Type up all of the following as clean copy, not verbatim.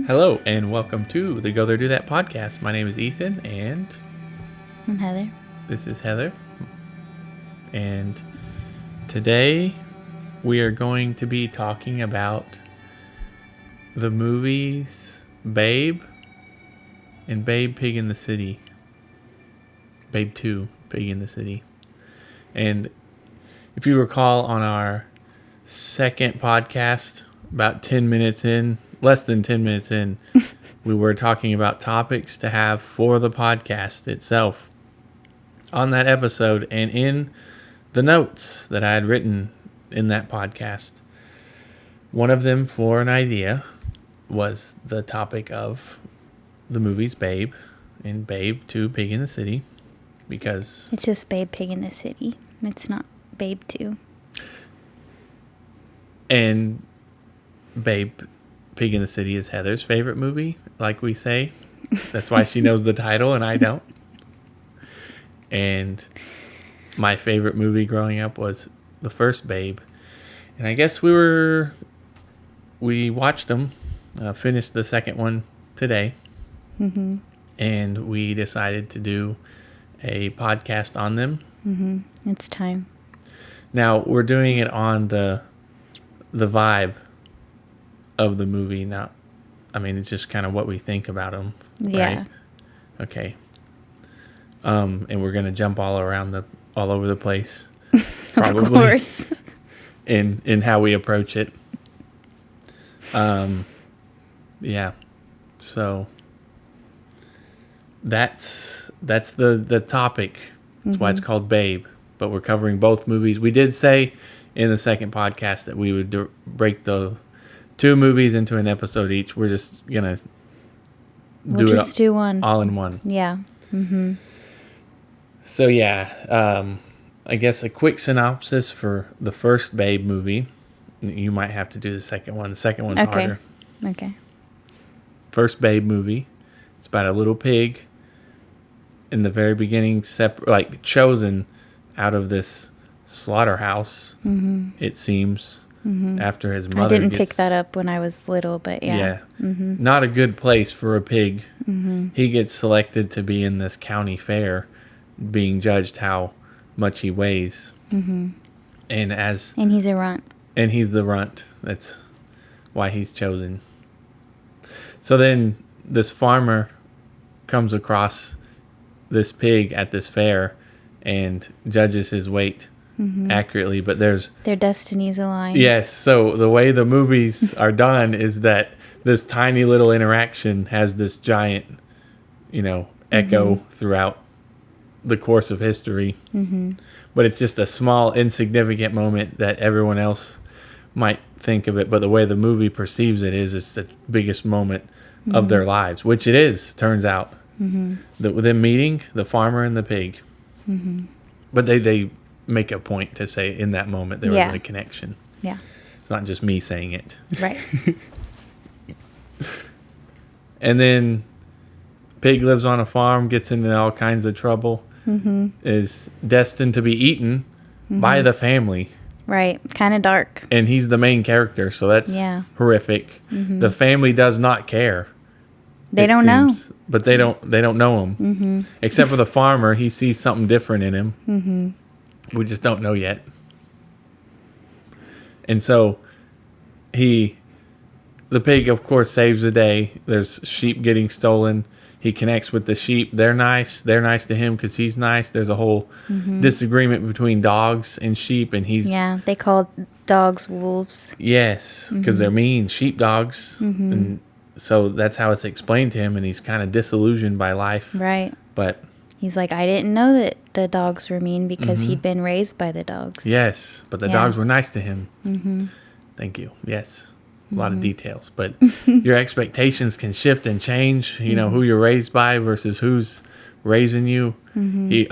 Hello, and welcome to the Go There Do That podcast. My name is Ethan, and I'm Heather. this is Heather. And today we are going to be talking about the movies Babe and Babe Pig in the City. Babe 2, Pig in the City. And if you recall on our second podcast, about 10 minutes in, less than 10 minutes in, we were talking about topics to have for the podcast itself. On that episode and in the notes that I had written in that podcast, one of them for an idea was the topic of the movies Babe and Babe 2, Pig in the City, because It's just Babe Pig in the City. It's not Babe 2. and Babe Pig in the City is Heather's favorite movie, like we say. That's why she knows the title and I don't. And my favorite movie growing up was the first Babe. And I guess we watched them, finished the second one today. Mm-hmm. And we decided to do a podcast on them. Mm-hmm. It's time. Now, we're doing it on the vibe of the movie. Not, I mean, it's just kind of what we think about them. Yeah. Right? Okay. And we're going to jump all over the place. Of course. in how we approach it. Yeah. So that's the topic. That's why it's called Babe. But we're covering both movies. We did say in the second podcast that we would break the two movies into an episode each. We're just gonna do one all in one. Yeah. Mm-hmm. So yeah, I guess a quick synopsis for the first Babe movie. You might have to do the second one. The second one's harder. Okay. First Babe movie. It's about a little pig in the very beginning, chosen out of this slaughterhouse. Mm-hmm. It seems Mm-hmm. after his mother. I didn't pick that up when I was little, but yeah. Yeah. Mm-hmm. Not a good place for a pig. Mm-hmm. He gets selected to be in this county fair, being judged how much he weighs. Mm-hmm. And he's a runt. And he's the runt. That's why he's chosen. So then this farmer comes across this pig at this fair and judges his weight accurately, but their destinies align. Yes, so the way the movies are done is that this tiny little interaction has this giant, echo throughout the course of history. Mm-hmm. But it's just a small, insignificant moment that everyone else might think of it, but the way the movie perceives it is it's the biggest moment of their lives, which it is, turns out. Mm-hmm. Them meeting the farmer and the pig. Mm-hmm. But they make a point to say in that moment there was a connection. Yeah. It's not just me saying it. Right. And then pig lives on a farm, gets into all kinds of trouble, is destined to be eaten by the family. Right. Kind of dark. And he's the main character, so that's horrific. Mm-hmm. The family does not care. They don't know. But they don't know him. Mm-hmm. Except for the farmer, he sees something different in him. Mm-hmm. We just don't know yet. And so the pig, of course, saves the day. There's sheep getting stolen. He connects with the sheep. They're nice. They're nice to him because he's nice. There's a whole disagreement between dogs and sheep, and he's... Yeah, they call dogs wolves. Yes, because they're mean sheepdogs. Mm-hmm. And so that's how it's explained to him, and he's kind of disillusioned by life. Right. But... He's like, I didn't know that the dogs were mean because he'd been raised by the dogs. Yes, but the dogs were nice to him. Mm-hmm. Thank you. Yes. A lot of details. But your expectations can shift and change. Who you're raised by versus who's raising you. Mm-hmm. He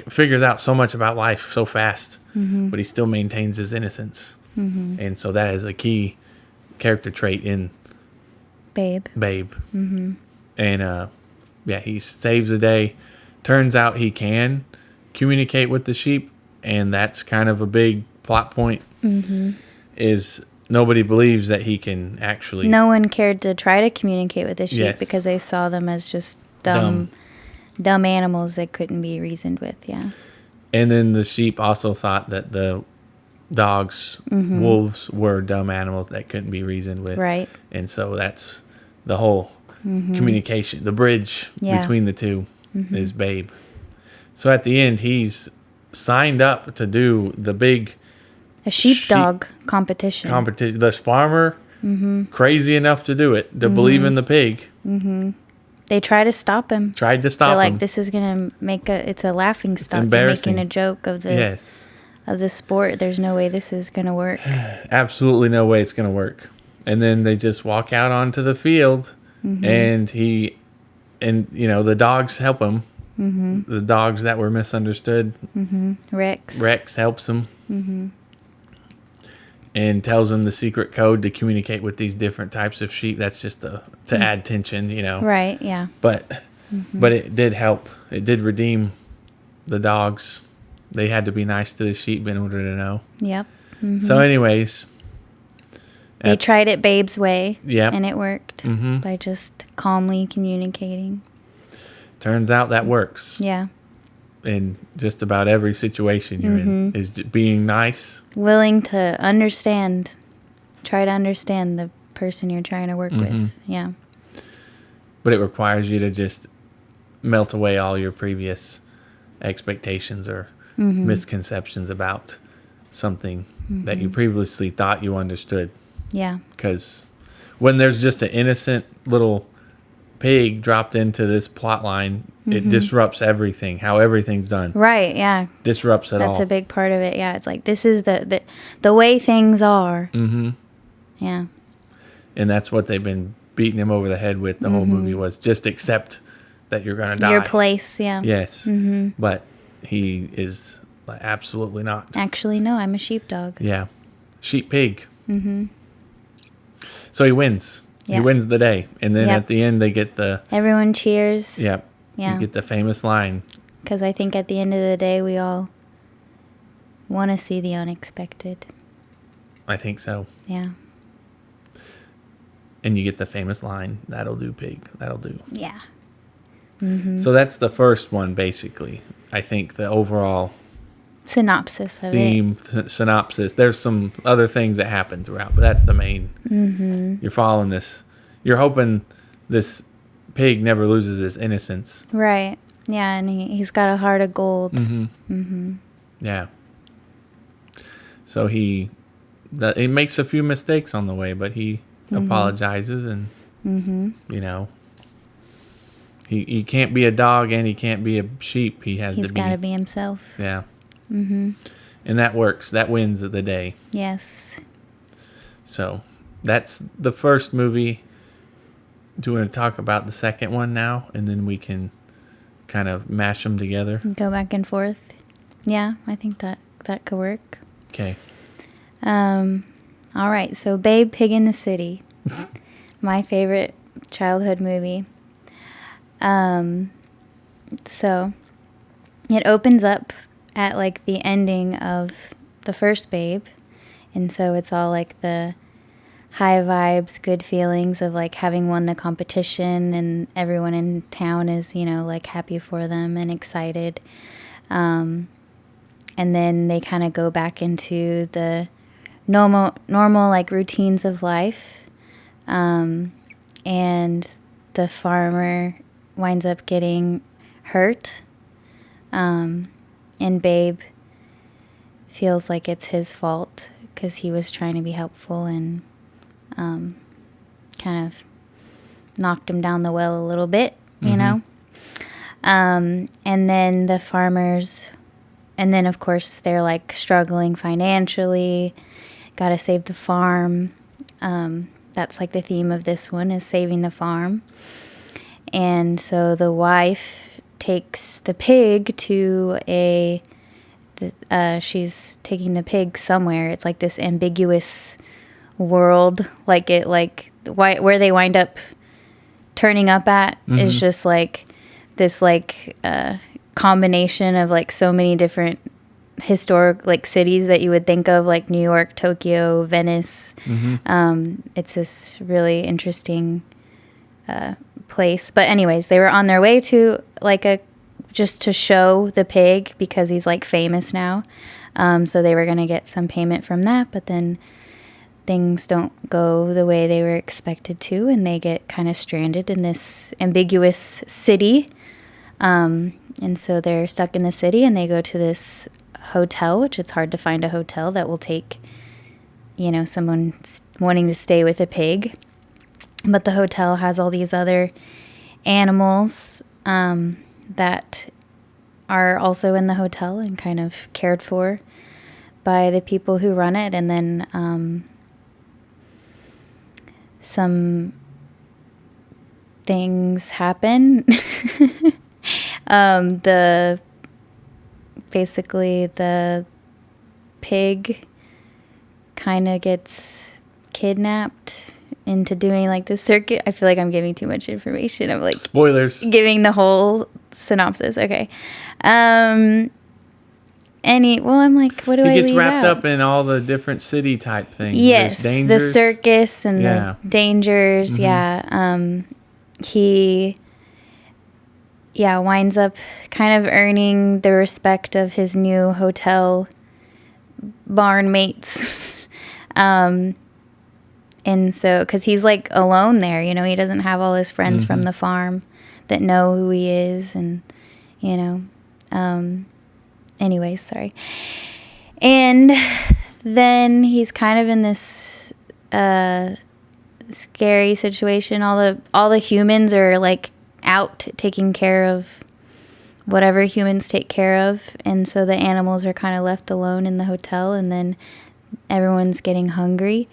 figures out so much about life so fast, but he still maintains his innocence. Mm-hmm. And so that is a key character trait in Babe. Mm-hmm. And he saves the day. Turns out he can communicate with the sheep, and that's kind of a big plot point. Mm-hmm. Is nobody believes that he can actually. No one cared to try to communicate with the sheep Yes. because they saw them as just dumb animals that couldn't be reasoned with. Yeah. And then the sheep also thought that the dogs, wolves, were dumb animals that couldn't be reasoned with. Right. And so that's the whole communication, the bridge between the two is Babe. So at the end, he's signed up to do the big A sheepdog competition. This farmer, crazy enough to do it, to believe in the pig. They try to stop him. Tried to stop They're him. like, this is gonna it's a laughing stock. You're embarrassing. making a joke of the sport. There's no way this is gonna work. Absolutely no way it's going to work. And then they just walk out onto the field, and the dogs help him. The dogs that were misunderstood. Rex helps him. And tells him the secret code to communicate with these different types of sheep. That's just to add tension, Right, yeah. But it did help. It did redeem the dogs. They had to be nice to the sheep in order to know. Yep. So anyways. They tried it Babe's way. Yep. And it worked by just calmly communicating. Turns out that works. Yeah. In just about every situation you're in, is being nice. Willing to understand. Try to understand the person you're trying to work with. Yeah. But it requires you to just melt away all your previous expectations or misconceptions about something that you previously thought you understood. Yeah. Because when there's just an innocent little pig dropped into this plot line, it disrupts everything, how everything's done. Right, yeah. Disrupts it all. That's a big part of it. Yeah, it's like, this is the way things are. Yeah. And that's what they've been beating him over the head with the whole movie, was just accept that you're going to die. Your place, yeah. Yes. But he is absolutely not. Actually, no, I'm a sheepdog. Yeah. Sheep pig. So he wins. Yeah. He wins the day. And then at the end, they get the... Everyone cheers. Yep. Yeah. You get the famous line. Because I think at the end of the day, we all want to see the unexpected. I think so. Yeah. And you get the famous line, "That'll do, pig. That'll do." Yeah. So that's the first one, basically. I think the overall synopsis of theme, synopsis. There's some other things that happen throughout, but that's the main. You're following this. You're hoping this pig never loses his innocence. Right. Yeah, and he's got a heart of gold. Yeah. So he makes a few mistakes on the way, but he apologizes and, he can't be a dog and he can't be a sheep. He's got to be himself. Yeah. And that works. That wins the day. Yes. So that's the first movie. Do you want to talk about the second one now? And then we can kind of mash them together. Go back and forth. Yeah, I think that could work. Okay. All right. So Babe, Pig in the City. My favorite childhood movie. So it opens up at like the ending of the first Babe. And so it's all like the high vibes, good feelings of like having won the competition, and everyone in town is, like happy for them and excited. And then they kind of go back into the normal like routines of life. And the farmer winds up getting hurt. And Babe feels like it's his fault because he was trying to be helpful and kind of knocked him down the well a little bit, you know? And then the farmers, and then of course they're like struggling financially, got to save the farm. That's like the theme of this one, is saving the farm. And so the wife takes the pig to she's taking the pig somewhere. It's like this ambiguous world, where they wind up turning up at is just like this combination of like so many different historic like cities that you would think of, like New York, Tokyo, Venice. It's this really interesting place. But anyways, they were on their way to like just to show the pig because he's like famous now. So they were going to get some payment from that, but then things don't go the way they were expected to, and they get kind of stranded in this ambiguous city. And so they're stuck in the city, and they go to this hotel, which it's hard to find a hotel that will take, someone wanting to stay with a pig. But the hotel has all these other animals that are also in the hotel and kind of cared for by the people who run it. And then some things happen. Basically the pig kind of gets kidnapped into doing like the circuit. I feel like I'm giving too much information. I'm like spoilers, giving the whole synopsis. Okay. I'm like, what do I leave out? He gets wrapped up in all the different city type things. Yes, the circus and the dangers. Mm-hmm. He winds up kind of earning the respect of his new hotel barn mates. And so, because he's like alone there, he doesn't have all his friends from the farm that know who he is, and anyways, sorry. And then he's kind of in this scary situation. All the humans are like out taking care of whatever humans take care of, and so the animals are kind of left alone in the hotel, and then everyone's getting hungry,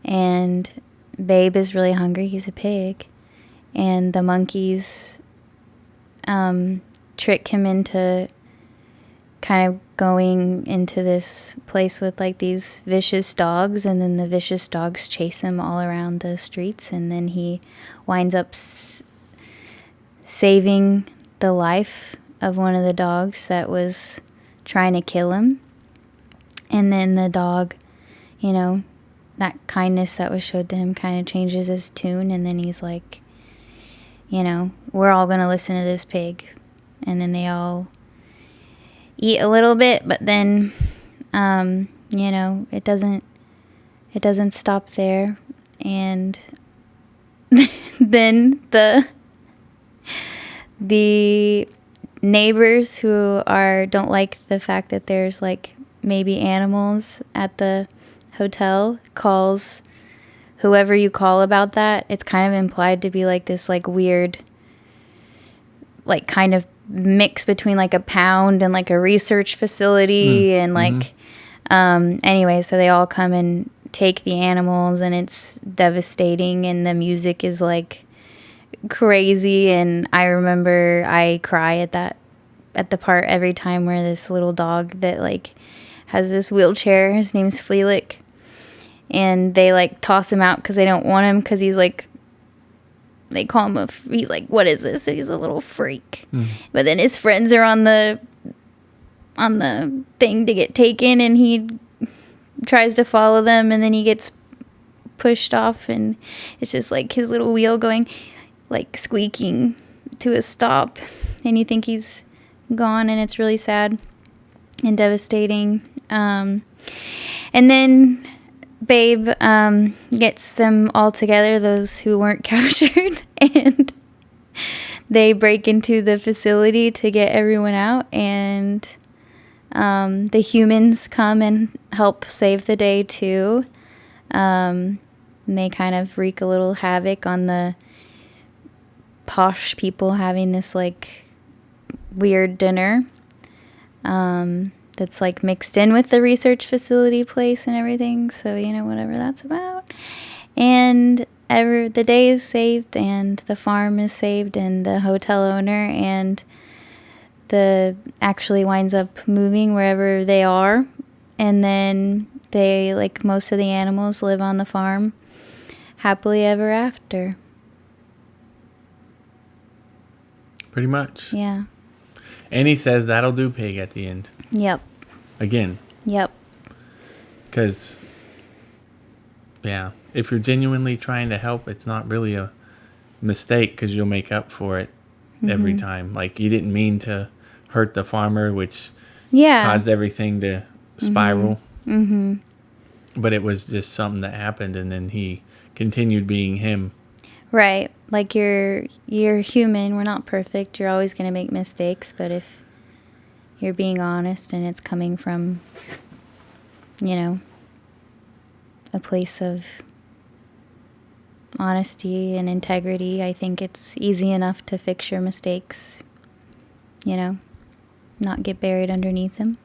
and Babe is really hungry. He's a pig, and the monkeys trick him into kind of going into this place with like these vicious dogs, and then the vicious dogs chase him all around the streets, and then he winds up saving the life of one of the dogs that was trying to kill him. And then the dog, that kindness that was showed to him kind of changes his tune, and then he's like, we're all going to listen to this pig. And then they all eat a little bit, but then it doesn't stop there. And then the neighbors who don't like the fact that there's like maybe animals at the hotel calls whoever you call about that. It's kind of implied to be like this like weird like kind of mix between like a pound and like a research facility and like anyway, so they all come and take the animals, and it's devastating, and the music is like crazy. And I remember I cry at the part every time where this little dog that like has this wheelchair, his name's Fleelick, and they like toss him out because they don't want him because he's like, they call him he's like, what is this? He's a little freak. But then his friends are on the thing to get taken, and he tries to follow them, and then he gets pushed off, and it's just like his little wheel going like squeaking to a stop, and you think he's gone, and it's really sad and devastating. And then Babe gets them all together, those who weren't captured, and they break into the facility to get everyone out, and the humans come and help save the day too. And they kind of wreak a little havoc on the posh people having this like weird dinner that's like mixed in with the research facility place and everything, so whatever that's about. And the day is saved, and the farm is saved, and the hotel owner and the actually winds up moving wherever they are, and then they, like most of the animals, live on the farm happily ever after. Pretty much. Yeah. And he says that'll do, pig, at the end. Yep. again. Yep. Because, yeah, if you're genuinely trying to help, it's not really a mistake because you'll make up for it every time. Like, you didn't mean to hurt the farmer, which caused everything to spiral. Mm-hmm. But it was just something that happened, and then he continued being him. Right. Like you're human. We're not perfect. You're always going to make mistakes, but if you're being honest and it's coming from, you know, a place of honesty and integrity, I think it's easy enough to fix your mistakes, you know, not get buried underneath them.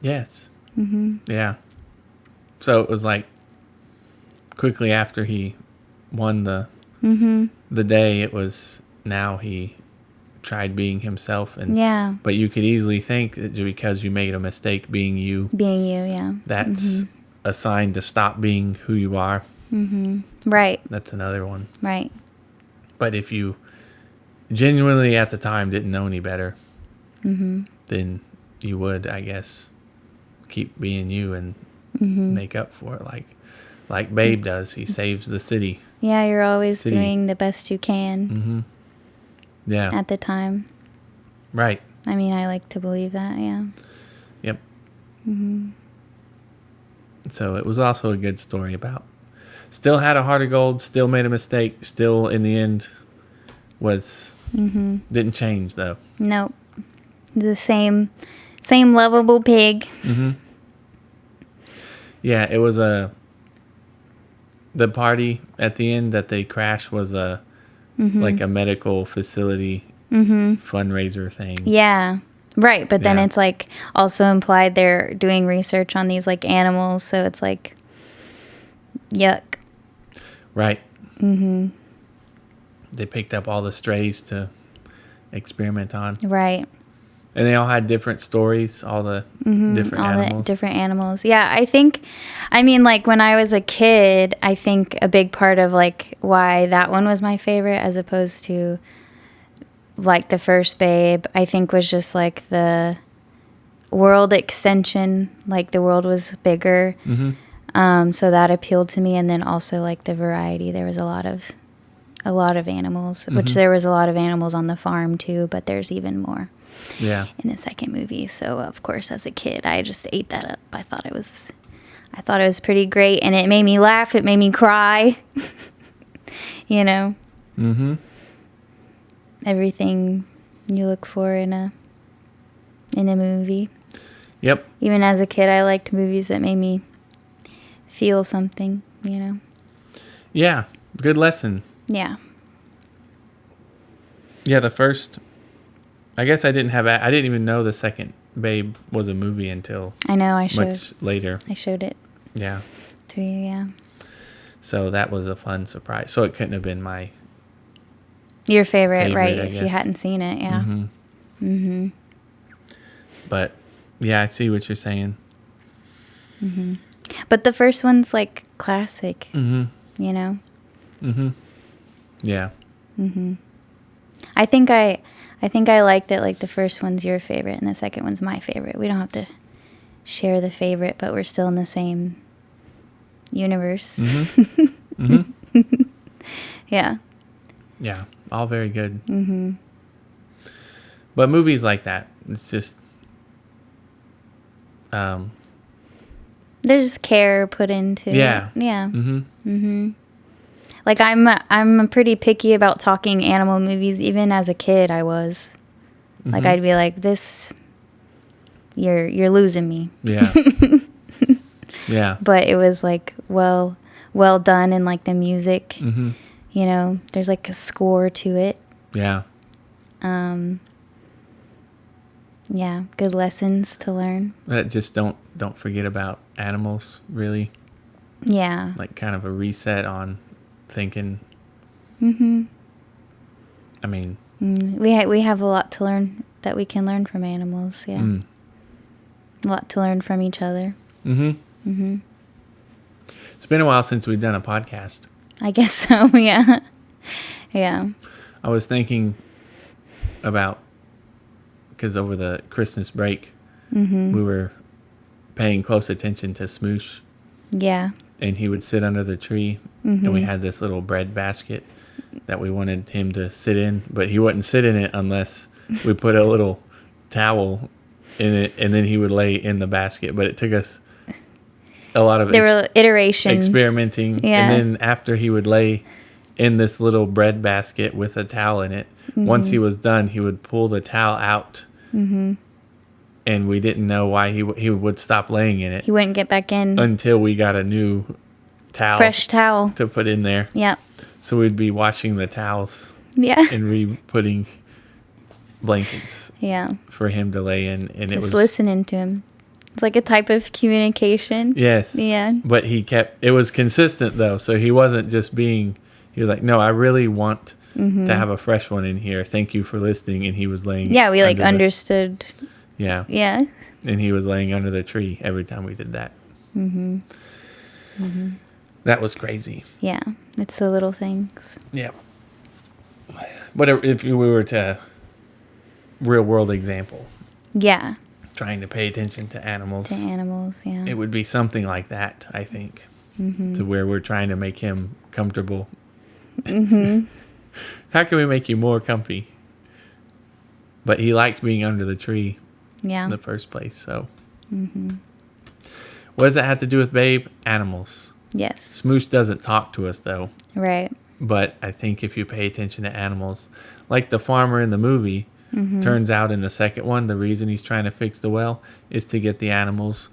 Yes. Mm-hmm. Yeah. So it was like quickly after he won the day, it was now he tried being himself. And yeah. But you could easily think that because you made a mistake being you, yeah. that's a sign to stop being who you are. Mm-hmm. Right. That's another one. Right. But if you genuinely at the time didn't know any better, then you would, I guess, keep being you and make up for it like Babe does. He saves the city. Yeah, you're always doing the best you can Yeah. at the time. Right. I mean, I like to believe that, yeah. Yep. So it was also a good story about still had a heart of gold, still made a mistake, still in the end was didn't change though. Nope. The same lovable pig. Yeah, it was the party at the end that they crashed was like a medical facility fundraiser thing. Yeah. Right, but then Yeah. it's like also implied they're doing research on these like animals, so it's like yuck. Right. They picked up all the strays to experiment on. Right. And they all had different stories, all the different All animals. the different animals. Yeah, I mean, like when I was a kid, I think a big part of like why that one was my favorite as opposed to like the first Babe, I think was just like the world extension, like the world was bigger. So that appealed to me. And then also like the variety, there was a lot of animals, which there was a lot of animals on the farm too, but there's even more. Yeah. In the second movie. So of course as a kid I just ate that up. I thought it was pretty great and it made me laugh, it made me cry. You know. Everything you look for in a movie. Yep. Even as a kid I liked movies that made me feel something, you know. Yeah. Good lesson. Yeah. Yeah, the first I guess I didn't even know the second Babe was a movie until I know much later. I showed it Yeah. to you, yeah. So that was a fun surprise. So it couldn't have been Your favorite, favorite, right, I if you guess. hadn't seen it, yeah. But yeah, I see what you're saying. But the first one's like classic, you know. Yeah. I think I like that like the first one's your favorite and the second one's my favorite. We don't have to share the favorite, but we're still in the same universe. Yeah. Yeah. All very good. But movies like that, it's just There's care put into it. Yeah. Like I'm pretty picky about talking animal movies. Even as a kid, I was. Like I'd be like, "This, you're losing me." Yeah. Yeah. But it was like well done, and like the music, you know, there's like a score to it. Yeah. Yeah, good lessons to learn. Just don't forget about animals, really. Yeah. Like kind of a reset on thinking. I mean, we have a lot to learn that we can learn from animals. Yeah. A lot to learn from each other. It's been a while since we've done a podcast. I guess so. Yeah. Yeah. I was thinking about, because over the Christmas break, Mm-hmm. we were paying close attention to Smoosh, Yeah. and he would sit under the tree, Mm-hmm. and we had this little bread basket that we wanted him to sit in, but he wouldn't sit in it unless we put a little towel in it, and then he would lay in the basket. But it took us a lot of There were iterations. experimenting. Yeah. And then after he would lay in this little bread basket with a towel in it, once he was done, he would pull the towel out. Mm-hmm. And we didn't know why he would stop laying in it He wouldn't get back in. until we got a new towel Fresh towel. to put in there. Yeah. So we'd be washing the towels Yeah. and re-putting blankets Yeah. for him to lay in. And it Just was listening to him. It's like a type of communication. Yes. Yeah. But it was consistent though. So he wasn't just he was like, no, I really want to have a fresh one in here. Thank you for listening. And he was laying. Yeah, we like under understood. Yeah. Yeah. And he was laying under the tree every time we did that. Mm-hmm. Mm-hmm. That was crazy. Yeah. It's the little things. Yeah. But if we were to real world example, Yeah. trying to pay attention to animals, Yeah. it would be something like that, I think, Mm-hmm. to where we're trying to make him comfortable. Mm-hmm. How can we make you more comfy? But he liked being under the tree Yeah. in the first place. So Mm-hmm. what does that have to do with Babe? Animals. Yes. Smoosh doesn't talk to us though. Right. But I think if you pay attention to animals, like the farmer in the movie, Mm-hmm. turns out in the second one, the reason he's trying to fix the well is to get the animals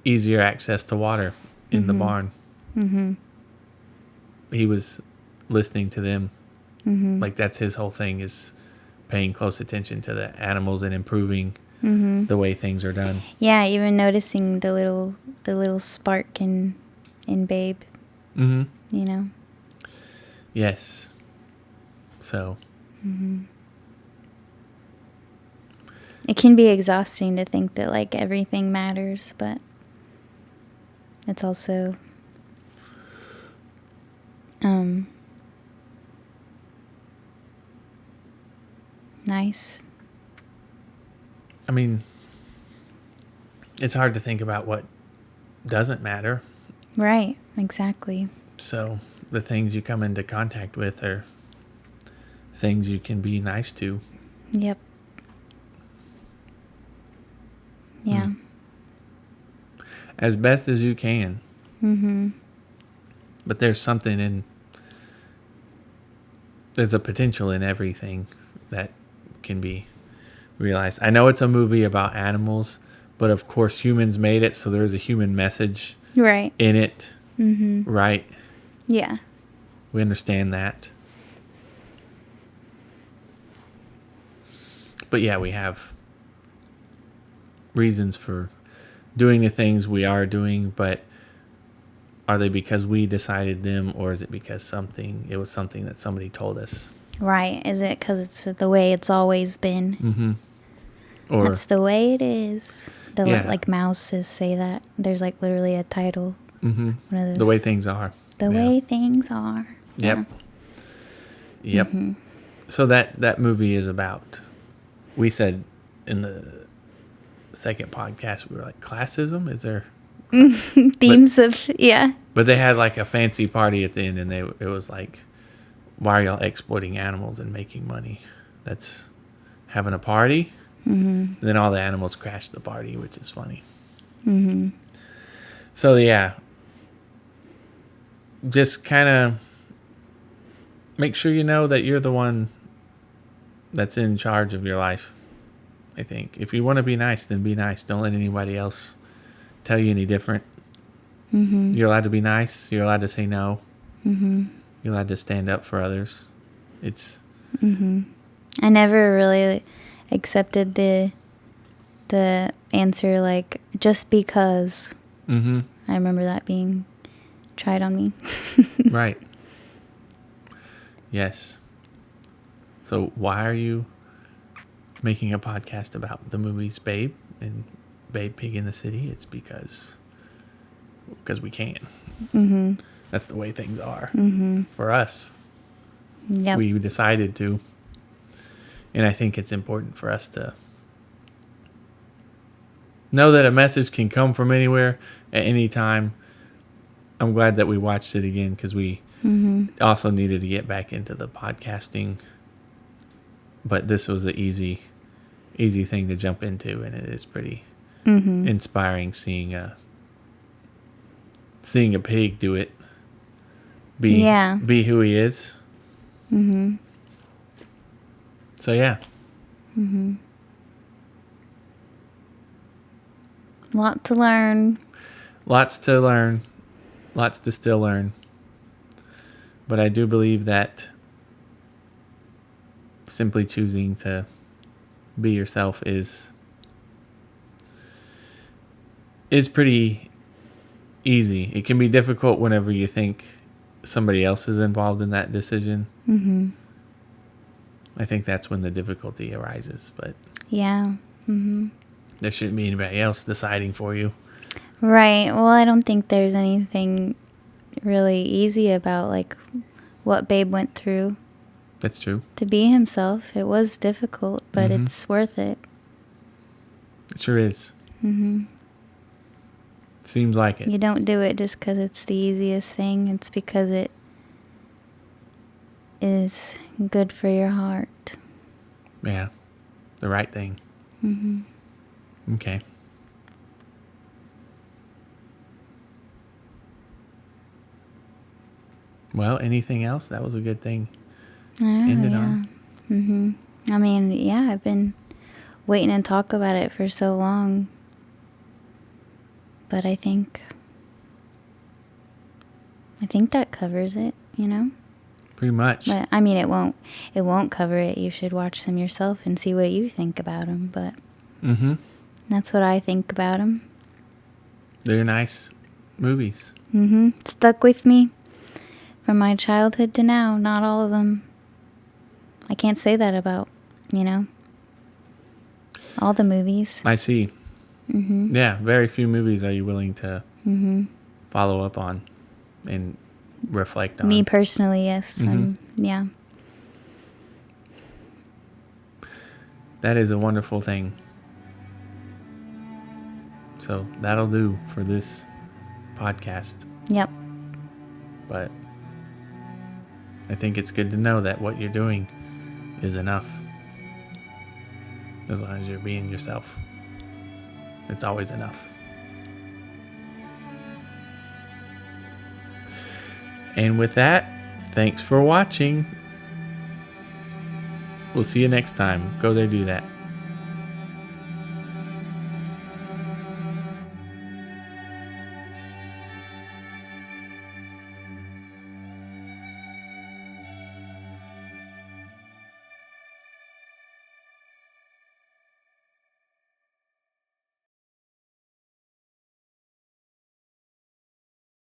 easier access to water in the barn. Mm-hmm. He was listening to them. Mm-hmm. Like that's his whole thing, is paying close attention to the animals and improving Mm-hmm. the way things are done. Yeah, even noticing the little spark in Babe, Mm-hmm. you know. Yes. So, Mm-hmm. It can be exhausting to think that like everything matters, but it's also nice. I mean, it's hard to think about what doesn't matter. Right, exactly. So the things you come into contact with are things you can be nice to. Yep. Yeah. As best as you can. Mm-hmm. But there's a potential in everything that can be realized. I know it's a movie about animals, but of course humans made it, so there's a human message Right. in it. Mm-hmm. Right? Yeah. We understand that. But yeah, we have reasons for doing the things we are doing, but are they because we decided them, or is it because it was something that somebody told us? Right. Is it because it's the way it's always been? Mm-hmm. Or That's the way it is. Yeah. Like mouses say that. There's like literally a title. mm-hmm. One of those. The way things are. The Yeah. way things are. Yep. Yep. Mm-hmm. So that movie is about, we said in the second podcast, we were like, classism? Is there? Themes of, yeah. But they had like a fancy party at the end, and it was like, why are y'all exploiting animals and making money? That's having a party. Mm-hmm. And then all the animals crashed the party, which is funny. Mm-hmm. So yeah, just kind of make sure you know that you're the one that's in charge of your life. I think if you want to be nice, then be nice. Don't let anybody else tell you any different. Mm-hmm. You're allowed to be nice. You're allowed to say no. Mm-hmm. You're allowed to stand up for others. It's Mm-hmm. I never really accepted the answer like just because. mm-hmm. I remember that being tried on me. Right. Yes. So why are you making a podcast about the movies Babe and Babe Pig in the City? It's because we can. Mm-hmm. That's the way things are Mm-hmm. for us. Yep. We decided to. And I think it's important for us to know that a message can come from anywhere at any time. I'm glad that we watched it again because we also needed to get back into the podcasting. But this was the easy thing to jump into, and it is pretty inspiring seeing a pig do it. Be who he is. So yeah. Lot to learn. Lots to learn. Lots to still learn. But I do believe that simply choosing to be yourself is pretty easy. It can be difficult whenever you think somebody else is involved in that decision. I think that's when the difficulty arises. But Yeah. there shouldn't be anybody else deciding for you. Right. Well, I don't think there's anything really easy about like what Babe went through That's true. to be himself. It was difficult, but it's worth it. It sure is. Seems like it. You don't do it just because it's the easiest thing. It's because it is good for your heart. Yeah. The right thing. Okay. Well, anything else? That was a good thing. Ended on. I mean, yeah, I've been waiting to talk about it for so long. But I think that covers it, you know? Pretty much. But I mean, it won't cover it. You should watch them yourself and see what you think about them. But that's what I think about them. They're nice movies. Stuck with me from my childhood to now. Not all of them. I can't say that about, all the movies. I see. Yeah, very few movies are you willing to follow up on and reflect on. Me personally, yes. Yeah. That is a wonderful thing. So that'll do for this podcast. Yep. But I think it's good to know that what you're doing is enough. As long as you're being yourself. It's always enough. And with that, thanks for watching. We'll see you next time. Go there, do that.